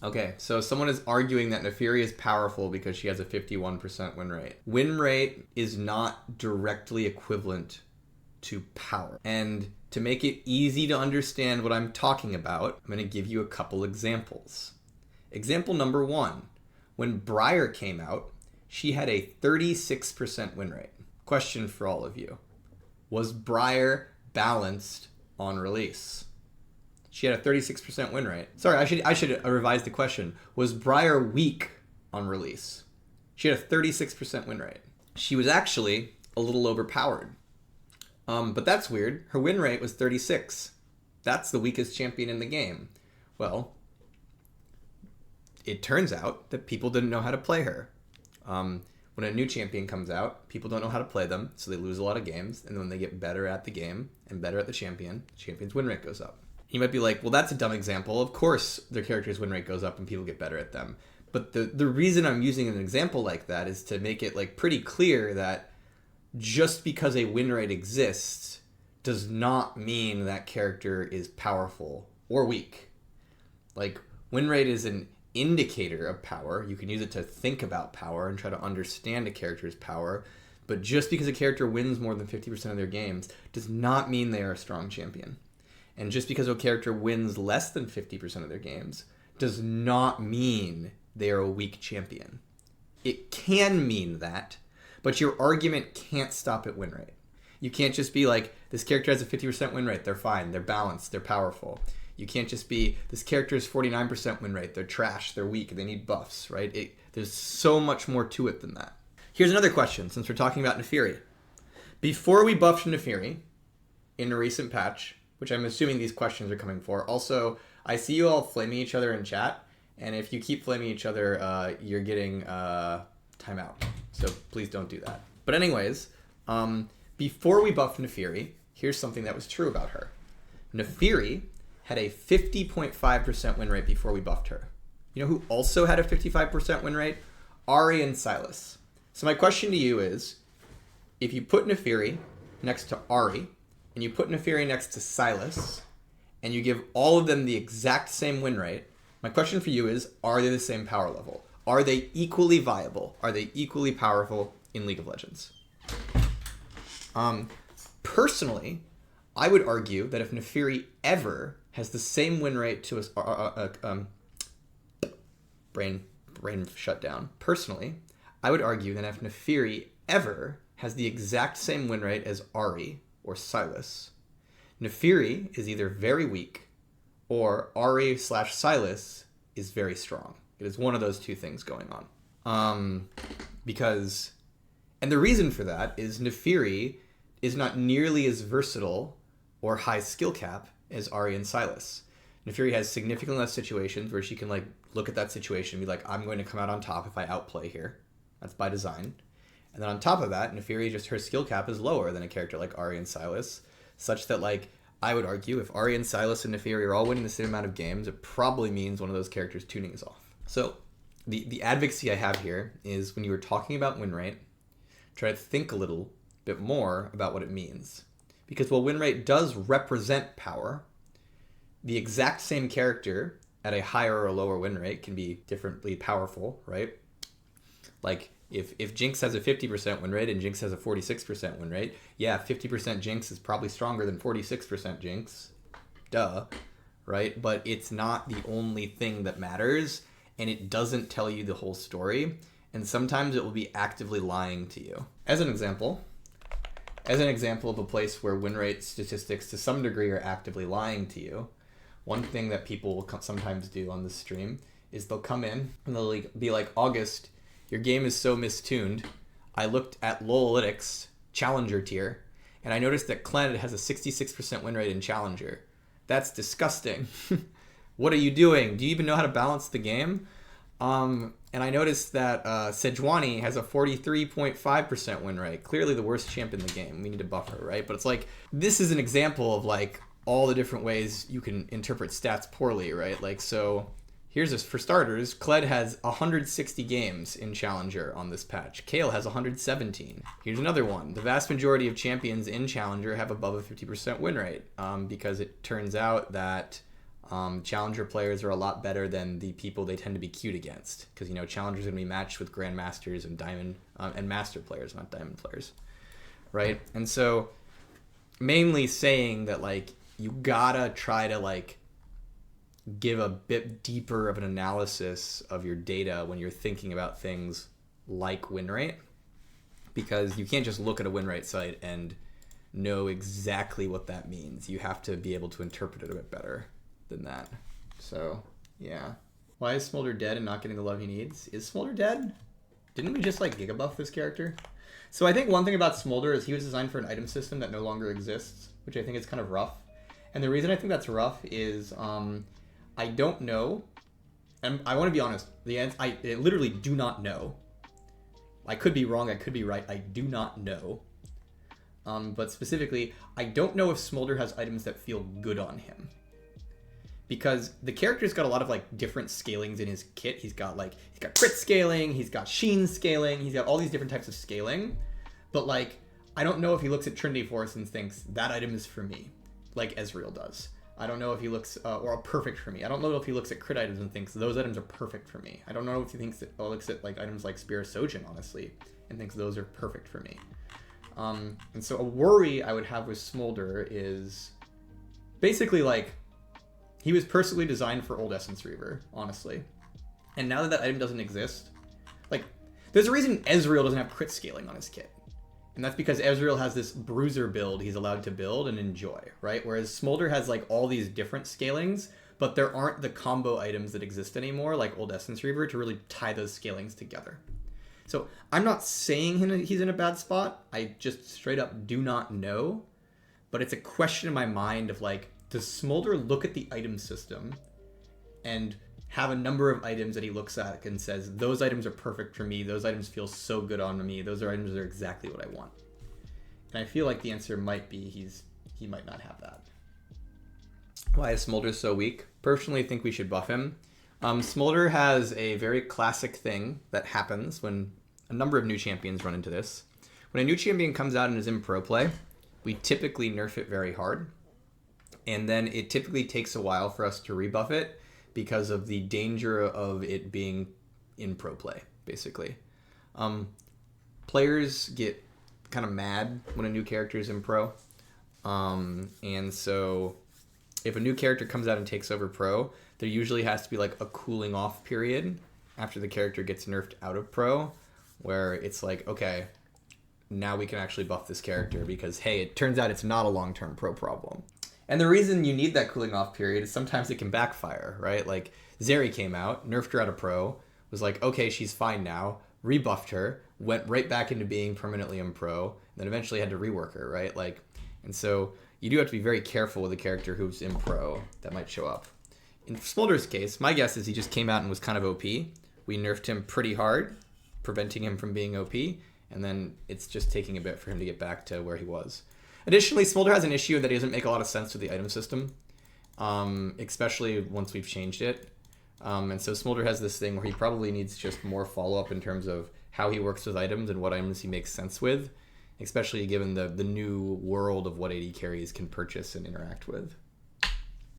Okay, so someone is arguing that NAAFIRI is powerful because she has a 51% win rate. Win rate is not directly equivalent to power. And to make it easy to understand what I'm talking about, I'm going to give you a couple examples. Example number 1. When BRIAR came out, she had a 36% win rate. Question for all of you. Was BRIAR balanced on release? She had a 36% win rate. Sorry, I should revise the question. Was BRIAR weak on release? She had a 36% win rate. She was actually a little overpowered. But that's weird. Her win rate was 36. That's the weakest champion in the game. Well, it turns out that people didn't know how to play her. When a new champion comes out, people don't know how to play them, so they lose a lot of games. And then when they get better at the game and better at the champion's win rate goes up. You might be like, well, that's a dumb example. Of course, their character's win rate goes up and people get better at them. But the reason I'm using an example like that is to make it like pretty clear that just because a win rate exists does not mean that character is powerful or weak. Like, win rate is an indicator of power. You can use it to think about power and try to understand a character's power. But just because a character wins more than 50% of their games does not mean they are a strong champion. And just because a character wins less than 50% of their games does not mean they are a weak champion. It can mean that, but your argument can't stop at win rate. You can't just be like, this character has a 50% win rate, they're fine, they're balanced, they're powerful. You can't just be, this character has 49% win rate, they're trash, they're weak, they need buffs, right? There's so much more to it than that. Here's another question, since we're talking about NAAFIRI. Before we buffed NAAFIRI in a recent patch, which I'm assuming these questions are coming for. Also, I see you all flaming each other in chat, and if you keep flaming each other, you're getting timeout. So please don't do that. But anyways, before we buffed NAAFIRI, here's something that was true about her. NAAFIRI had a 50.5% win rate before we buffed her. You know who also had a 55% win rate? AHRI and SYLAS. So my question to you is, if you put NAAFIRI next to AHRI, and you put NAAFIRI next to SYLAS, and you give all of them the exact same win rate, my question for you is, are they the same power level? Are they equally viable? Are they equally powerful in League of Legends? Personally, I would argue that if NAAFIRI ever has the same win rate to a brain shut down. Personally, I would argue that if NAAFIRI ever has the exact same win rate as AHRI or SYLAS, NAAFIRI is either very weak or AHRI/SYLAS is very strong. It is one of those two things going on. And the reason for that is NAAFIRI is not nearly as versatile or high skill cap as AHRI and SYLAS. NAAFIRI has significantly less situations where she can like look at that situation and be like, I'm going to come out on top if I outplay here. That's by design. And then on top of that, NAAFIRI, just her skill cap is lower than a character like AHRI and SYLAS, such that like I would argue if AHRI and SYLAS and NAAFIRI are all winning the same amount of games, it probably means one of those characters' tuning is off. So the advocacy I have here is when you were talking about win rate, try to think a little bit more about what it means. Because while win rate does represent power, the exact same character at a higher or lower win rate can be differently powerful, right? Like if JINX has a 50% win rate and JINX has a 46% win rate, yeah, 50% JINX is probably stronger than 46% JINX. Duh, right? But it's not the only thing that matters, and it doesn't tell you the whole story, and sometimes it will be actively lying to you. As an example of a place where win rate statistics to some degree are actively lying to you, one thing that people will sometimes do on this stream is they'll come in and they'll be like, August, your game is so mistuned. I looked at LOLalytics Challenger tier, and I noticed that KLED has a 66% win rate in Challenger. That's disgusting. What are you doing? Do you even know how to balance the game? And I noticed that Sejuani has a 43.5% win rate. Clearly the worst champ in the game. We need to buff her, right? But it's like, this is an example of like all the different ways you can interpret stats poorly, right? Like, so here's this, for starters, KLED has 160 games in Challenger on this patch. Kale has 117. Here's another one. The vast majority of champions in Challenger have above a 50% win rate because it turns out that Challenger players are a lot better than the people they tend to be queued against, because you know challengers are going to be matched with grandmasters and diamond and master players, not diamond players, right? And so mainly saying that like you gotta try to like give a bit deeper of an analysis of your data when you're thinking about things like win rate, because you can't just look at a win rate site and know exactly what that means. You have to be able to interpret it a bit better than that. So yeah, why is Smolder dead and not getting the love he needs? Is Smolder dead? Didn't we just like gigabuff this character? So I think one thing about Smolder is he was designed for an item system that no longer exists, which I think is kind of rough. And the reason I think that's rough is I don't know, and I want to be honest, I literally do not know. I could be wrong, I could be right, I do not know. But specifically, I don't know if Smolder has items that feel good on him. Because the character's got a lot of like different scalings in his kit. He's got crit scaling, he's got sheen scaling, he's got all these different types of scaling. But like, I don't know if he looks at Trinity Force and thinks that item is for me, like Ezreal does. I don't know if he looks, or perfect for me. I don't know if he looks at crit items and thinks those items are perfect for me. I don't know if he thinks looks at like items like Spear of Sojin, honestly, and thinks those are perfect for me. And so a worry I would have with Smolder is basically like, he was personally designed for old Essence Reaver, honestly. And now that that item doesn't exist, like, there's a reason Ezreal doesn't have crit scaling on his kit. And that's because Ezreal has this bruiser build he's allowed to build and enjoy, right? Whereas Smolder has like all these different scalings, but there aren't the combo items that exist anymore, like old Essence Reaver, to really tie those scalings together. So I'm not saying he's in a bad spot. I just straight up do not know. But it's a question in my mind of like, does Smolder look at the item system and have a number of items that he looks at and says, those items are perfect for me, those items feel so good on me, those are items that are exactly what I want? And I feel like the answer might be he might not have that. Why is Smolder so weak? Personally, I think we should buff him. Smolder has a very classic thing that happens when a number of new champions run into this. When a new champion comes out and is in pro play, we typically nerf it very hard. And then it typically takes a while for us to rebuff it because of the danger of it being in pro play, basically. Players get kind of mad when a new character is in pro. And so if a new character comes out and takes over pro, there usually has to be like a cooling off period after the character gets nerfed out of pro, where it's like, okay, now we can actually buff this character because, hey, it turns out it's not a long-term pro problem. And the reason you need that cooling off period is sometimes it can backfire, right? Like Zeri came out, nerfed her out of pro, was like, okay, she's fine now, rebuffed her, went right back into being permanently in pro, and then eventually had to rework her, right? Like, and so you do have to be very careful with a character who's in pro that might show up. In Smolder's case, my guess is he just came out and was kind of OP. We nerfed him pretty hard, preventing him from being OP, and then it's just taking a bit for him to get back to where he was. Additionally, Smolder has an issue that doesn't make a lot of sense with the item system, especially once we've changed it. And so Smolder has this thing where he probably needs just more follow-up in terms of how he works with items and what items he makes sense with, especially given the new world of what AD carries can purchase and interact with.